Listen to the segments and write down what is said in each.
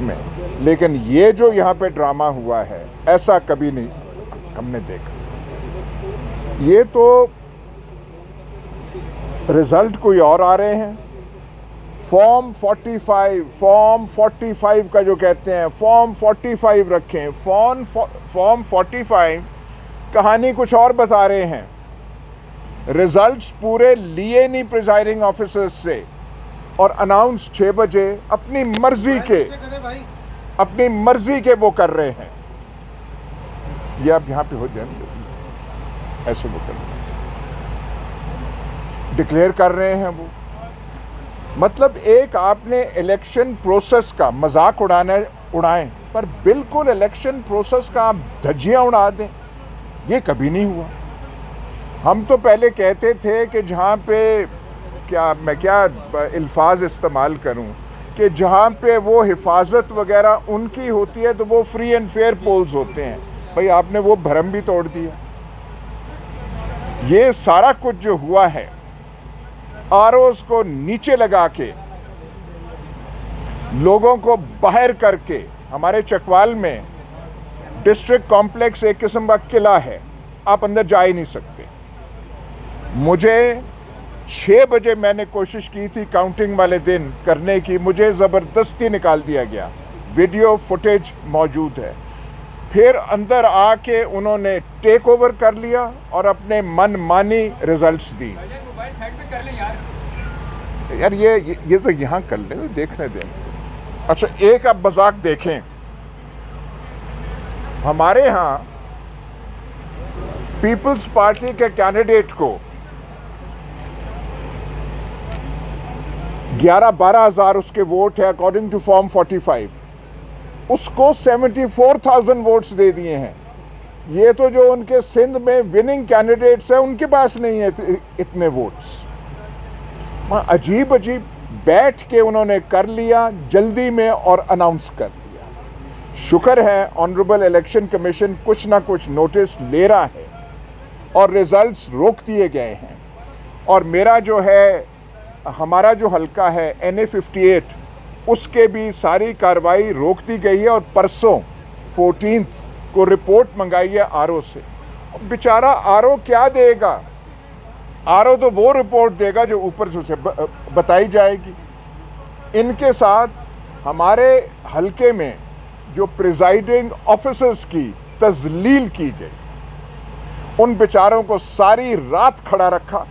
में, लेकिन ये जो यहाँ पे ड्रामा हुआ है ऐसा कभी नहीं हमने देखा। ये तो रिजल्ट कोई और आ रहे हैं। फॉर्म 45 का जो कहते हैं, फॉर्म 45 रखें, फॉर्म 45 कहानी कुछ और बता रहे हैं। रिजल्ट्स पूरे लिए नहीं प्रिजाइडिंग ऑफिसर्स से, और अनाउंस 6 बजे अपनी मर्जी के वो कर रहे हैं। ये आप यहाँ पे हो जाए ऐसे वो कर रहे हैं, डिक्लेयर कर रहे हैं वो। मतलब एक आपने इलेक्शन प्रोसेस का मजाक उड़ाएं, पर बिल्कुल इलेक्शन प्रोसेस का आप धज्जियां उड़ा दें, ये कभी नहीं हुआ। हम तो पहले कहते थे कि जहाँ पे मैं क्या अल्फाज इस्तेमाल करूं, कि जहाँ पे वो हिफाजत वगैरह उनकी होती है तो वो फ्री एंड फेयर पोल्स होते हैं। भाई आपने वो भरम भी तोड़ दिया। ये सारा कुछ जो हुआ है, आरओज़ को नीचे लगा के, लोगों को बाहर करके, हमारे चकवाल में डिस्ट्रिक्ट कॉम्प्लेक्स एक किस्म का किला है, आप अंदर जा ही नहीं सकते। मुझे 6 बजे मैंने कोशिश की थी काउंटिंग वाले दिन करने की, मुझे ज़बरदस्ती निकाल दिया गया। वीडियो फुटेज मौजूद है। फिर अंदर आके उन्होंने टेक ओवर कर लिया और अपने मनमानी रिजल्ट्स दी। यार ये तो यहाँ कर ले, देखने दें। अच्छा, एक आप मजाक देखें, हमारे यहाँ पीपल्स पार्टी के कैंडिडेट को 11-12 हज़ार उसके वोट है अकॉर्डिंग टू फॉर्म 45, उसको 74,000 वोट्स दे दिए हैं। ये तो जो उनके सिंध में विनिंग कैंडिडेट्स हैं उनके पास नहीं है इतने वोट्स। अजीब बैठ के उन्होंने कर लिया जल्दी में और अनाउंस कर दिया। शुक्र है ऑनरेबल इलेक्शन कमीशन कुछ ना कुछ नोटिस ले रहा है और रिजल्ट्स रोक दिए गए हैं। और मेरा जो है, हमारा जो हलका है NA 58, उसके भी सारी कार्रवाई रोक दी गई है और परसों 14 को रिपोर्ट मंगाई है आरओ से। बेचारा आरओ क्या देगा? आरओ तो वो रिपोर्ट देगा जो ऊपर से उसे बताई जाएगी। इनके साथ हमारे हलके में जो प्रिजाइडिंग ऑफिसर्स की तजलील की गई, उन बेचारों को सारी रात खड़ा रखा,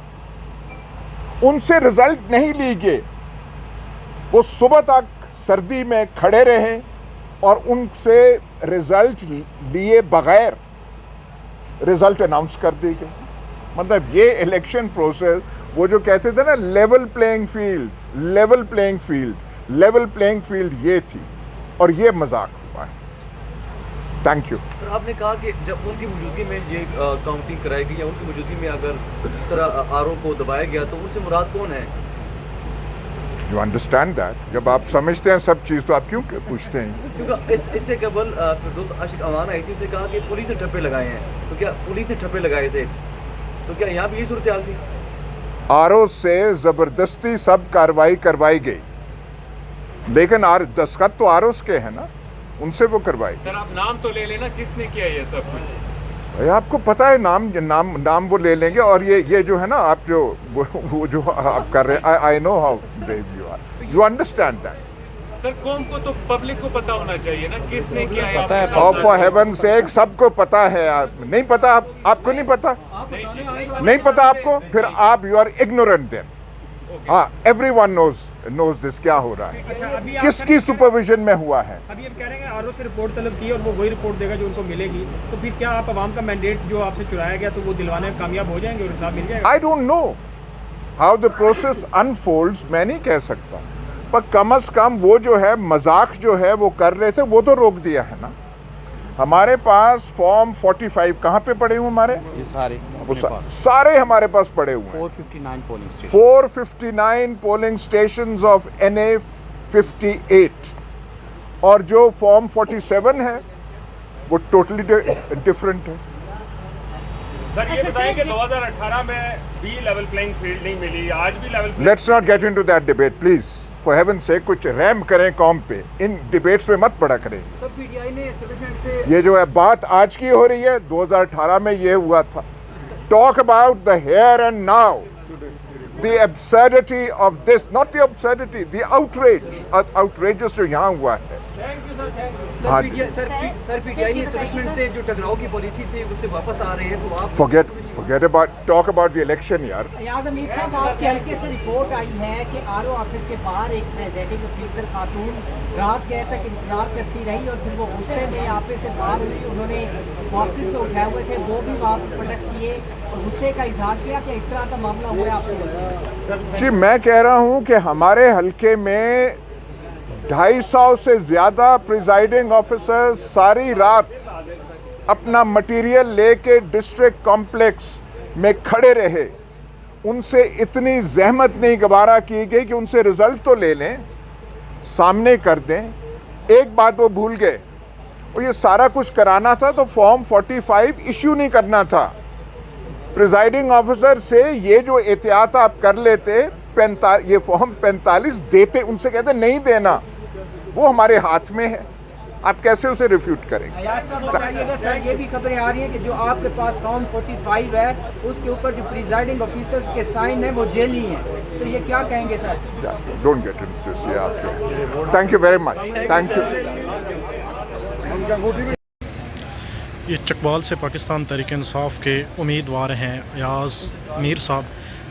उनसे रिजल्ट नहीं ली गए। वो सुबह तक सर्दी में खड़े रहे और उनसे रिजल्ट लिए बगैर रिजल्ट अनाउंस कर दी गई। मतलब ये इलेक्शन प्रोसेस, वो जो कहते थे ना लेवल प्लेइंग फील्ड ये थी, और ये मजाक हुआ है। Thank you. सर, आपने कहा कि जब उनकी मौजूदगी में ये काउंटिंग कराई गई या उनकी मौजूदगी में अगर इस तरह आरओ को दबाया गया तो उनसे मुराद कौन है? You understand that? जब आप समझते हैं सब चीज़ तो आप क्यों पूछते हैं? क्योंकि इससे केवल फिरदौस आशिक अवान आई थी, उसने कहा कि पुलिस ने ठप्पे लगाए हैं। तो क्या पुलिस ने ठप्पे लगाए थे? तो क्या यहाँ भी यही सूरत हाल थी? आरओ से ज़बरदस्ती सब कार्रवाई करवाई गई, लेकिन दस्तखत तो आरओ के है ना, उनसे वो करवाई। सर आप नाम तो ले लेना, किसने किया ये सब कुछ? भाई आपको पता है, नाम वो ले लेंगे। और ये जो है ना, आप जो वो जो आप कर रहे हैं, I know how brave you are, you understand that. Sir कौम को तो पब्लिक को पता होना चाहिए ना किसने किया है। पता है, फॉर हेवन सेक सबको पता है। नहीं पता? आपको नहीं पता? नहीं पता आपको? फिर आप यू आर इग्नोरेंट देन। हाँ, एवरीवन नोज दिस क्या हो रहा है। अच्छा, अभी किसकी सुपरविजन में हुआ है? अभी आप कह रहे हैं आरओ से रिपोर्ट तलब की और वो वही रिपोर्ट देगा जो उनको मिलेगी, तो फिर क्या आप आवाम का मैंडेट जो आपसे चुराया गया तो वो दिलवाने में कामयाब हो जाएंगे और इंसाफ मिल जाएगा? I don't know how the process unfolds, मैं नहीं कह सकता, पर कम से कम वो जो है मजाक जो है वो कर रहे थे, वो तो रोक दिया है ना। हमारे पास फॉर्म 45 कहाँ पे पड़े हुए हमारे? जी सारे हमारे पास पड़े हुए हैं। 459 polling station, 459 polling stations of NA 58, और जो फॉर्म 47 है वो टोटली डिफरेंट है। सर ये बताएं कि 2018 में भी लेवल प्लेइंग फील्ड नहीं मिली, आज भी level. Let's not get into that debate please. For heaven से कुछ रहम करें कौम पे, इन डिबेट्स में मत पड़ा करें। तो पीटीआई ने एस्टेब्लिशमेंट से ये जो है बात आज की हो रही है, 2018 में ये हुआ था। Talk about the here and now, the absurdity of this, not the absurdity, the outrageous जो यहाँ हुआ है। हाँ जी, सर पीटीआई ने एस्टेब्लिशमेंट से जो टकराव की पॉलिसी थी उससे वापस आ रहे हैं, तो आप forget about, talk about the election यार। याज अमीर साहब, आपके हल्के से रिपोर्ट आई है कि आरओ ऑफिस के बाहर एक प्रेजाइडिंग ऑफिसर खातून रात गए तक इंतजार करती रही और फिर वो गुस्से में आपे से बाहर हुई, उन्होंने बॉक्सेस जो उठाए हुए थे वो भी वहाँ पर पटक दिए और गुस्से का इजहार किया कि इस तरह का मामला हुआ है आपके? जी, मैं कह रहा हूँ कि हमारे हल्के में 250 से ज़्यादा प्रिजाइडिंग ऑफिसर्स सारी रात अपना मटेरियल लेके डिस्ट्रिक्ट कॉम्प्लेक्स में खड़े रहे। उनसे इतनी जहमत नहीं गवारा की गई कि उनसे रिजल्ट तो ले लें, सामने कर दें। एक बात वो भूल गए, और ये सारा कुछ कराना था तो फॉर्म 45 इश्यू नहीं करना था। प्रिजाइडिंग ऑफिसर से ये जो एहतियात आप कर लेते, ये फॉर्म 45 देते, उनसे कहते नहीं देना, वो हमारे हाथ में है, आप कैसे उसे रिफ्यूट करेंगे? अयाज साहब बताइएगा सर, ये भी खबरें आ रही हैं कि जो आपके पास फॉर्म 45 है उसके ऊपर जो प्रिजाइडिंग ऑफिसर्स के साइन है वो जेली हैं, तो ये क्या कहेंगे sir? Don't get into this, ये आपके। Thank you very much, thank you. ये चकवाल से पाकिस्तान तहरीक इंसाफ के उम्मीदवार हैं अयाज मीर साहब।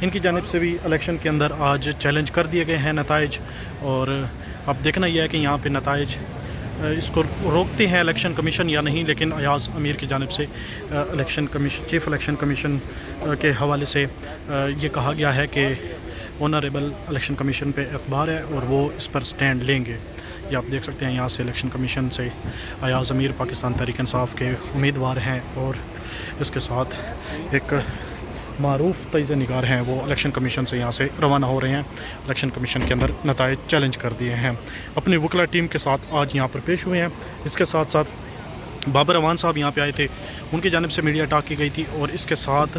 इनकी जानिब से भी इलेक्शन के अंदर आज चैलेंज कर दिए गए हैं नताइज, और अब देखना यह है कि यहाँ पे नताइज इसको रोकते हैं इलेक्शन कमीशन या नहीं। लेकिन अयाज अमीर की जानिब से election commission, chief election commission के हवाले से ये कहा गया है कि ऑनरेबल इलेक्शन कमीशन पे एतबार है और वो इस पर स्टैंड लेंगे। ये आप देख सकते हैं, यहाँ से इलेक्शन कमीशन से अयाज अमीर पाकिस्तान तहरीक इंसाफ के उम्मीदवार हैं, और इसके साथ एक मारूफ तज़्ज़े निगार हैं, वो इलेक्शन कमीशन से यहाँ से रवाना हो रहे हैं। इलेक्शन कमीशन के अंदर नताइज चैलेंज कर दिए हैं। अपनी वकला टीम के साथ आज यहाँ पर पेश हुए हैं। इसके साथ साथ बाबर अवान साहब यहाँ पे आए थे, उनकी जानिब से मीडिया टॉक की गई थी, और इसके साथ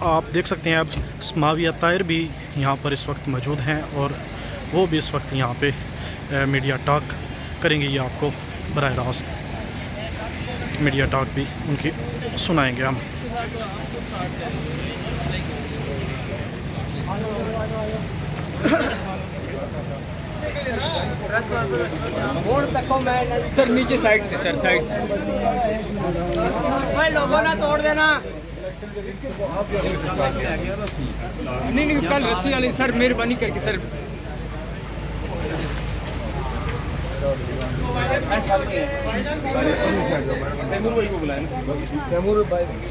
आप देख सकते हैं अब माविया ताहिर भी यहाँ पर इस वक्त मौजूद हैं, और वो भी इस वक्त यहाँ पे मीडिया टॉक करेंगे। ये आपको बराह रास्त मीडिया टॉक भी उनकी सुनाएंगे हम। सर नीचे साइड से, सर साइड से भाई लोगों ना तोड़ देना। नहीं कल रस्सी वाली सर, मेहरबानी करके सर। तैमूर भाई को बुलाया ना।